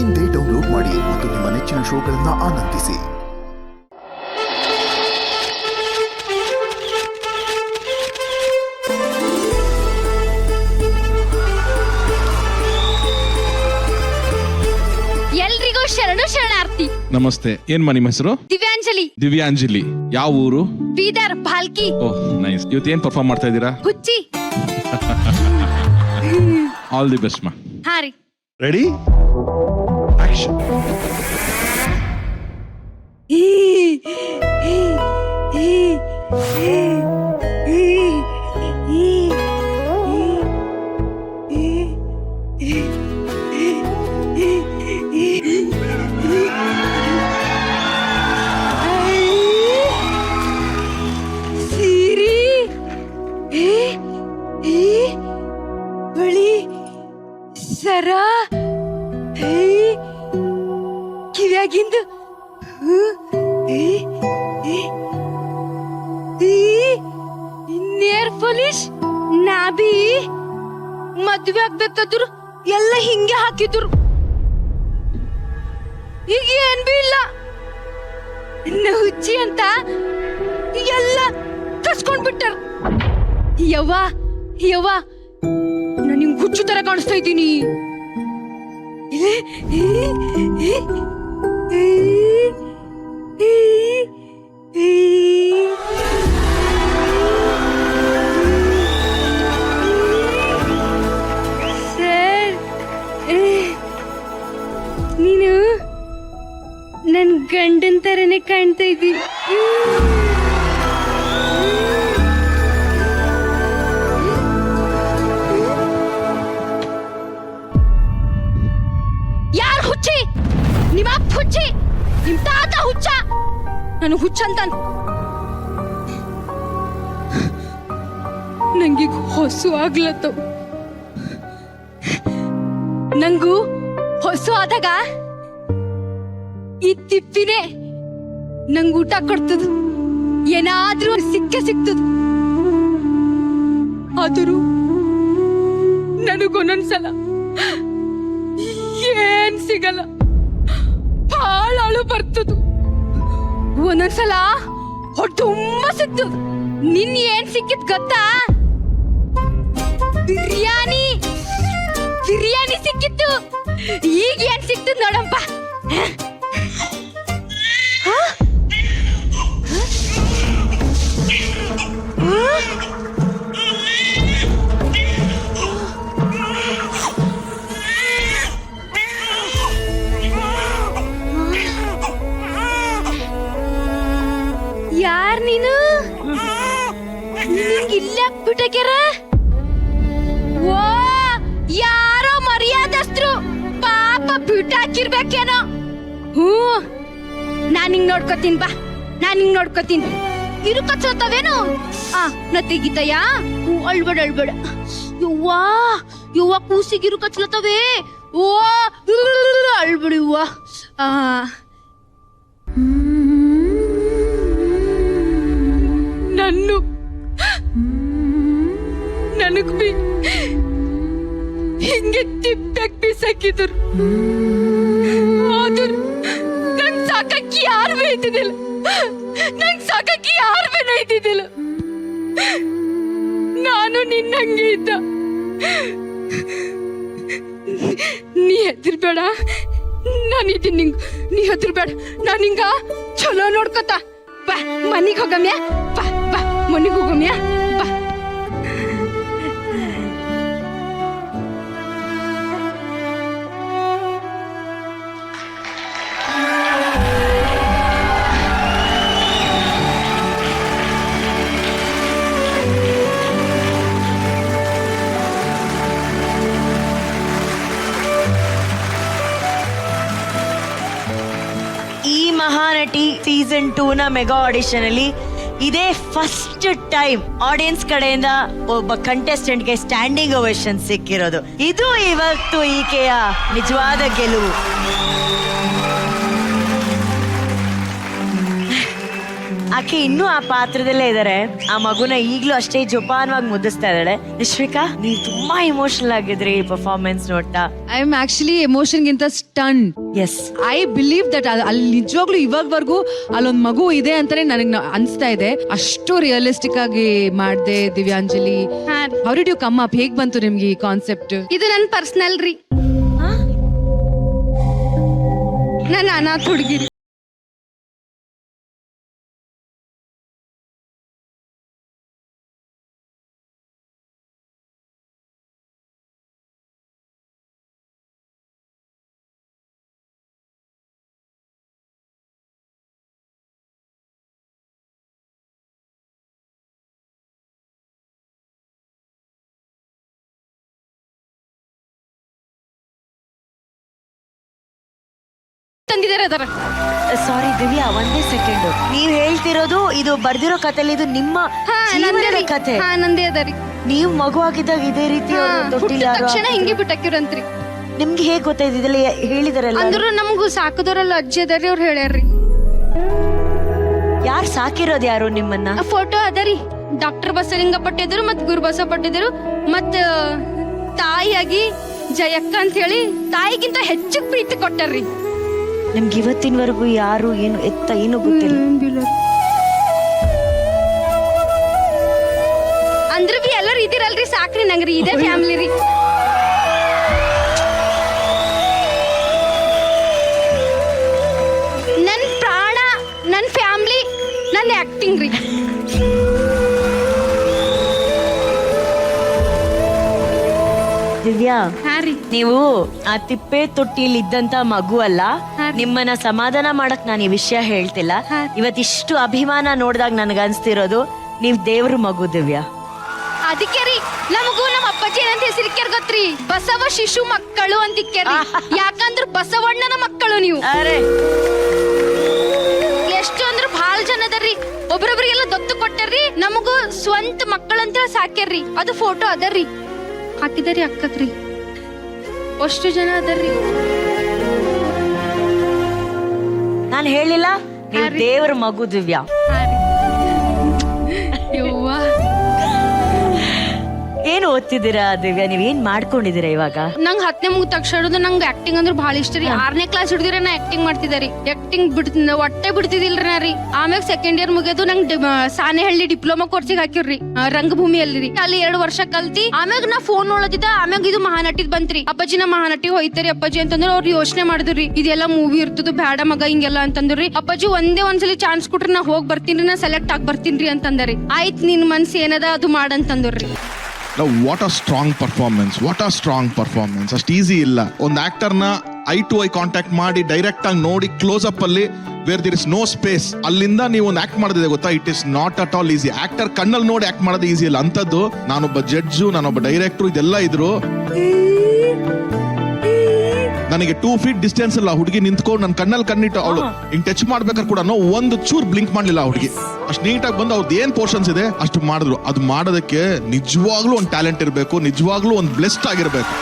ಇಂದೇ ಡೌನ್ಲೋಡ್ ಮಾಡಿ ಮತ್ತು ನಿಮ್ಮ ನೆಚ್ಚಿನ ಶೋಗಳನ್ನು ಆನಂದಿಸಿ. ಎಲ್ರಿಗೂ ಶರಣಾರ್ಥಿ. ನಮಸ್ತೆ. ಏನ್ಮಾ ನಿಮ್ಮ ಹೆಸರು? ದಿವ್ಯಾಂಜಲಿ. ದಿವ್ಯಾಂಜಲಿ. ಯಾವ ಊರು? ಬೀದರ್, ಭಾಲ್ಕಿ. ಓಹ್ ನೈಸ್. ಇವತ್ತು ಏನ್ ಪರ್ಫಾರ್ಮ್ ಮಾಡ್ತಾ ಇದ್ದೀರಾ? ಹುಚ್ಚಿ. ಆಲ್ ದಿ ಬೆಸ್ಟ್ ಮಾ. ಹಾ ರೀ. Ready action. ಸರ ಕಿವ್ಯಾಗಿಂದ ನೇರ್ ಪೊಲೀಸ್ ನಾಬಿ ಮದ್ವೆ ಆಗ್ಬೇಕಾದ್ರು ಎಲ್ಲ ಹಿಂಗೆ ಹಾಕಿದ್ರು. ಈಗ ಏನ್ ಬಿ ಇಲ್ಲ. ಹುಚ್ಚಿ ಅಂತ ಎಲ್ಲ ಕಸ್ಕೊಂಡ್ಬಿಟ್ಟಾರ. ಯವ್ವ ಯವ್ವ, ನಾನು ನಿಮ್ಗೆ ಹುಚ್ಚು ತರ ಕಾಣಿಸ್ತಾ ಇದ್ದೀನಿ. ಸರ್, ನೀನು ನನ್ ಗಂಡನ್ ತರನೇ ಕಾಣ್ತಾ ಇದ್ದೀನಿ. ಯಾರು ಹುಚ್ಚಿ? ನಿಮ್ಮ ಅಪ್ಪ ಹುಚ್ಚಿ? ನಿಮ್ ತಾತ ಹುಚ್ಚ? ನಾನು ಹುಚ್ಚ ಅಂತ ನಂಗೀಗ ಹೊಸು ಆಗ್ಲತ್ತವ. ನಂಗೂ ಹೊಸು ಆದಾಗ ಈ ತಿಪ್ಪಿನೇ ನಂಗ್ ಊಟ ಕೊಡ್ತದ. ಏನಾದ್ರೂ ಸಿಕ್ಕೇ ಸಿಕ್ತದ. ಆದರೂ ನನಗೊಂದೊಂದ್ಸಲ ಏನ್ ಸಿಗಲ್ಲ. ಭಾಳ ಅಳು ಬರ್ತದ. ಒಂದೊಂದ್ಸಲ ಹೊಟ್ಟೆ ತುಂಬಾ ಸಿಕ್ತದ. ನಿನ್ ಏನ್ ಸಿಕ್ಕಿದ್ ಗೊತ್ತಾ? ಬಿರಿಯಾನಿ ಸಿಕ್ಕಿತ್ತು. ಈಗ ಏನ್ ಸಿಕ್ತದ ನೋಡಪ್ಪ. ಯಾರ್ ನೀನು? ಇಲ್ಲೇ ಬಿಟ್ಟಕ್ಯಾರ. ಓ, ಯಾರೋ ಮರ್ಯಾದಸ್ತ್ರು ಪಾಪ ಬಿಟ್ಟಾಕಿರ್ಬೇಕೇನೋ. ನಾನ್ ಹಿಂಗ್ ನೋಡ್ಕೋತೀನಿ. ಬಾ, ನಾನ್ ಹಿಂಗ್ ನೋಡ್ಕೋತೀನಿ. ಇರು ಕಚ್ಚೋತಾವೇನು? ನಾ ತೆಗಿತಯ್ಯ. ಅಳ್ಬೇಡ. ಯವ್ವ ಕೂಸಿಗಿರು ಕಚ್ಲತ್ತವೆ. ಓ ಅಳ್ಬಿಡಿ ಯವ್ವ. ನನಗ್ ಬಿ ಹಿಂಗೆ ತಿಪ್ಪೆಗ್ ಬಿಸಾಕಿದ್ರು. ಆದ್ರೂ ನಂಗ್ ಸಾಕಕ್ಕೆ ಯಾರು ಬೈತಿದ್ದಿಲ್ಲ. ನಾನು ನಿನ್ನಂಗೆ ಇದ್ದ. ನೀ ಹೆದರ್ಬೇಡ, ನಾನಿದ್ದೀನಿ. ನೀ ಹೆದರ್ಬೇಡ. ನಾನು ಹಿಂಗ ಚಲೋ ನೋಡ್ಕೊತ. ಬಾ ಮನಿಗ್ ಹೋಗಮ್ಯಾ. ಬಾ ಮನಿಗ್ ಹೋಗಮ್ಯಾ. ಬಾ. ಮಹಾನಟಿ ಸೀಸನ್ 2 ನ ಮೆಗಾ ಆಡಿಷನ್ ಅಲ್ಲಿ ಇದೇ ಫಸ್ಟ್ ಟೈಮ್ ಆಡಿಯನ್ಸ್ ಕಡೆಯಿಂದ ಒಬ್ಬ ಕಂಟೆಸ್ಟೆಂಟ್ ಗೆ ಸ್ಟ್ಯಾಂಡಿಂಗ್ ಓವೇಷನ್ ಸಿಕ್ಕಿರೋದು. ಇದು ಇವತ್ತು ಈಕೆಯ ನಿಜವಾದ ಗೆಲುವು. ಆಕೆ ಇನ್ನೂ ಆ ಪಾತ್ರದಲ್ಲೇ ಇದಾರೆ. ಆ ಮಗುನ ಈಗ್ಲೂ ಅಷ್ಟೇ ಜೋಪಾನವಾಗಿ ಮುದ್ದಿಸ್ತಾ ಇದ್ದಾಳೆ. ನಿಶ್ವಿಕಾ, ನೀವು ತುಂಬಾ ಇಮೋಷನಲ್ ಆಗಿದ್ರಿ ಈ ಪರ್ಫಾರ್ಮೆನ್ಸ್ ನೋಡ್ತಾ. ಐ ಆಮ್ ಆಕ್ಚುಲಿ ಎಮೋಷನ್ ಗಿಂತ stun. Yes, I believe that ಅಲ್ಲಿ ನಿಜವಾಗ್ಲೂ ಇವಾಗವರೆಗೂ ಅಲ್ಲೊಂದ್ ಮಗು ಇದೆ ಅಂತಾನೆ ನನಗೆ ಅನ್ಸ್ತಾ ಇದೆ. ಅಷ್ಟು ರಿಯಲಿಸ್ಟಿಕ್ ಆಗಿ ಮಾಡ್ದೆ Divyanjali. How did you come up? ಹೇಗ್ ಬಂತು ನಿಮ್ಗೆ ಈ ಕಾನ್ಸೆಪ್ಟ್? ಇದು ನನ್ ಪರ್ಸನಲ್ ರೀ. ನಾನು ಅನಾಥ ಹುಡುಗಿರಿ. ತಂದಿದ್ದಾರೆ ಅದರ. ಸಾರಿ ದಿವ್ಯಾ, ಒಂದೇ ಸೆಕೆಂಡ್. ನೀವ್ ಹೇಳ್ತಿರೋದು ಇದು ಬರ್ದಿರೋ ಕಥೆಲಿ ಇದು ನಿಮ್ಮ ಜೀವನದ ಕಥೆ. ನಂದೇ ಅದರಿ. ನೀವ್ ಮಗು ಆಗಿದ್ದಾಗ ಇದೇ ರೀತಿ ತಕ್ಷಣ ಹಿಂಗೆ ಬಿಟ್ಟಾಕಿರಂತ್ರಿ. ನಿಮ್ಗೆ ಹೇಗ್ ಗೊತ್ತಾಯ್ತು? ಇದೆಲ್ಲ ಹೇಳಿದಾರಲ್ಲ. ಅಂದ್ರು ನಮಗೂ ಸಾಕದವ್ರಲ್ಲ ಅಜ್ಜಿ ಅದಾರಿ, ಅವ್ರು ಹೇಳ್ಯಾರ್ರಿ. ಯಾರು ಸಾಕಿರೋದು ಯಾರು ನಿಮ್ಮನ್ನ? ಫೋಟೋ ಅದರಿ. ಡಾಕ್ಟರ್ ಬಸಲಿಂಗಪ್ಪ ಇದ್ರು, ಮತ್ ಗುರುಬಸಪ್ಪ ಇದ್ರು, ಮತ್ ತಾಯಿಯಾಗಿ ಜಯಕ್ಕ ಅಂತ ಹೇಳಿ ತಾಯಿಗಿಂತ ಹೆಚ್ಚು ಪ್ರೀತಿ ಕೊಟ್ಟಾರ್ರಿ. ನಿಮ್ಗೆ ಇವತ್ತಿನವರೆಗೂ ಯಾರು ಏನು ಗೊತ್ತಿಲ್ಲ ಅಂದ್ರ ಬಿ ಎಲ್ಲರೂ ಇದಿರಲ್ರಿ, ಸಾಕ್ರಿ ನಂಗ್ರಿ. ಇದೇ ಫ್ಯಾಮಿಲಿ ರೀ. ನನ್ ಪ್ರಾಣ, ನನ್ ಫ್ಯಾಮಿಲಿ, ನನ್ ಆಕ್ಟಿಂಗ್ ರೀ. ದಿವ್ಯಾ, ರೀ, ನೀವು ಆ ತಿಪ್ಪೆ ತೊಟ್ಟಿಲಿ ಇದ್ದಂತ ಮಗು ಅಲ್ಲ. ನಿಮ್ಮನ್ನ ಸಮಾಧಾನ ಮಾಡಕ್ ನಾನು ಈ ವಿಷಯ ಹೇಳ್ತಿಲ್ಲ. ಇವತ್ತಿಷ್ಟು ಅಭಿಮಾನ ನೋಡಿದಾಗ ನನಗ ಅನ್ಸ್ತಿರೋದು ನೀವ್ ದೇವ್ರ ಮಗು ದಿವ್ಯಾ. ಅದಕ್ಕೆ ರೀ ನಮಗೂ ನಮ್ಮ ಅಪ್ಪಾಜಿ ಏನಂತ ಹೆಸರಿಕ್ಯಾರ ಗೊತ್ತ್ರಿ? ಬಸವ ಶಿಶು ಮಕ್ಕಳು ಅಂತ ಇಕ್ಕ್ಯಾರಿ. ಯಾಕಂದ್ರ ಬಸವಣ್ಣನ ಮಕ್ಕಳು ನೀವು. ಎಷ್ಟು ಅಂದ್ರ ಬಹಳ ಜನ ಅದರಿ. ಒಬ್ರೊಬ್ರಿಗೆಲ್ಲ ದತ್ತು ಕೊಟ್ಟಾರ್ರಿ, ನಮಗೂ ಸ್ವಂತ ಮಕ್ಕಳಂತ ಸಾಕ್ಯಾರ್ರಿ. ಅದು ಫೋಟೋ ಅದರಿ, ಹಾಕಿದಾರಿ ಅಕ್ಕಕ್ರಿ. ಅಷ್ಟು ಜನ ಅದರ್ರಿ. ನಾನು ಹೇಳಿಲ್ಲ ನೀವು ದೇವ್ರ ಮಗು ದಿವ್ಯಾ. ಏನು ಓದ್ತಿದ್ದೀರಾ ದಿವ್ಯಾ? ನೀವ್ ಏನ್ ಮಾಡ್ಕೊಂಡಿದ್ದೀರಾ ಇವಾಗ? ನಂಗ್ 10ನೇ ಮುಗಿದ ತಕ್ಷಣ ನಂಗೆ ಆಕ್ಟಿಂಗ್ ಅಂದ್ರೆ ಬಹಳ ಇಷ್ಟ ರೀ. 6ನೇ ಕ್ಲಾಸ್ ಹಿಡಿದಿರ ನಾ ಆಕ್ಟಿಂಗ್ ಮಾಡ್ತಿದ್ದಾರಿ. ಆಕ್ಟಿಂಗ್ ಒಟ್ಟೆ ಬಿಡ್ತಿದಿಲ್ರಿ ನಾ ರೀ. ಆಮ್ಯಾಗ ಸೆಕೆಂಡ್ ಇಯರ್ ಮುಗಿದು ನಂಗೆ ಸಾನೆಹಳ್ಳಿ ಡಿಪ್ಲೊಮಾ ಕೋರ್ಸಿಗೆ ಹಾಕಿರ್ರಿ, ರಂಗಭೂಮಿಯಲ್ಲಿ ರೀ. ಅಲ್ಲಿ 2 ವರ್ಷ ಕಲ್ತಿ ಆಮ್ಯಾಗ ನಾ ಫೋನ್ ನೋಡದಿದ್ದ. ಆಮ್ಯಾಗ ಇದು ಮಹಾನಟಿದ್ ಬಂತ್ರಿ. ಅಪ್ಪಾಜಿ ನಾ ಮಹಾನಟಿ ಹೋಯ್ತಾರಿ ಅಪ್ಪಾಜಿ ಅಂತಂದ್ರೆ ಅವ್ರು ಯೋಚನೆ ಮಾಡಿದ್ರಿ, ಇದೆಲ್ಲ ಮೂವಿ ಇರ್ತದ, ಬೇಡ ಮಗ ಹಿಂಗೆಲ್ಲ ಅಂತಂದ್ರಿ. ಅಪ್ಪಾಜಿ ಒಂದ್ಸಲಿ ಚಾನ್ಸ್ ಕೊಟ್ರಿ, ನಾ ಹೋಗಿ ಬರ್ತೀನಿ, ನಾ ಸೆಲೆಕ್ಟ್ ಆಗಿ ಬರ್ತೀನಿ ಅಂತಂದ್ರಿ. ಆಯ್ತು ನಿನ್ ಮನ್ಸ್ ಏನದ ಅದು ಮಾಡಂತಂದ್ರಿ. What a strong performance. ಅಷ್ಟು ಈಸಿ ಇಲ್ಲ. ಒಂದು ಆಕ್ಟರ್ನ ಐ ಟು ಐ ಕಾಂಟ್ಯಾಕ್ಟ್ ಮಾಡಿ ಡೈರೆಕ್ಟ್ ಆಗಿ ನೋಡಿ ಕ್ಲೋಸ್ ಅಪ್ ಅಲ್ಲಿ where there is no space, ಅಲ್ಲಿಂದ ನೀವು ಒಂದು ಆಕ್ಟ್ ಮಾಡೋದಿದೆ ಗೊತ್ತಾ, it is not at all easy. Actor ಕಣ್ಣಲ್ಲಿ ನೋಡಿ ಆಕ್ಟ್ ಮಾಡೋದು ಈಸಿ ಇಲ್ಲ. ಅಂತದ್ದು ನಾನೊಬ್ಬ ಜಡ್ಜು, ನಾನೊಬ್ಬ ಡೈರೆಕ್ಟ್ರು, ಇದೆಲ್ಲ ಇದ್ರು ನನಗೆ 2 feet ಡಿಸ್ಟೆನ್ಸ್ ಇಲ್ಲ. ಹುಡುಗಿ ನಿಂತ್ಕೊಂಡು ನನ್ನ ಕಣ್ಣಲ್ಲಿ ಕಣ್ಣಿಟ್ಟು ಅವಳು ಹಿಂಗ್ ಟಚ್ ಮಾಡ್ಬೇಕಾದ್ರೆ ಕೂಡ ಒಂದು ಚೂರ್ ಬ್ಲಿಂಕ್ ಮಾಡ್ಲಿಲ್ಲ ಹುಡುಗಿ. ಅಷ್ಟು ನೀಟಾಗಿ ಬಂದು ಅವ್ರದ್ದು ಏನ್ ಪೋರ್ಷನ್ಸ್ ಇದೆ ಅಷ್ಟು ಮಾಡಿದ್ರು. ಅದು ಮಾಡೋದಕ್ಕೆ ನಿಜವಾಗ್ಲೂ ಒಂದು ಟ್ಯಾಲೆಂಟ್ ಇರಬೇಕು, ನಿಜವಾಗ್ಲೂ ಒಂದು ಬ್ಲೆಸ್ಡ್ ಆಗಿರ್ಬೇಕು.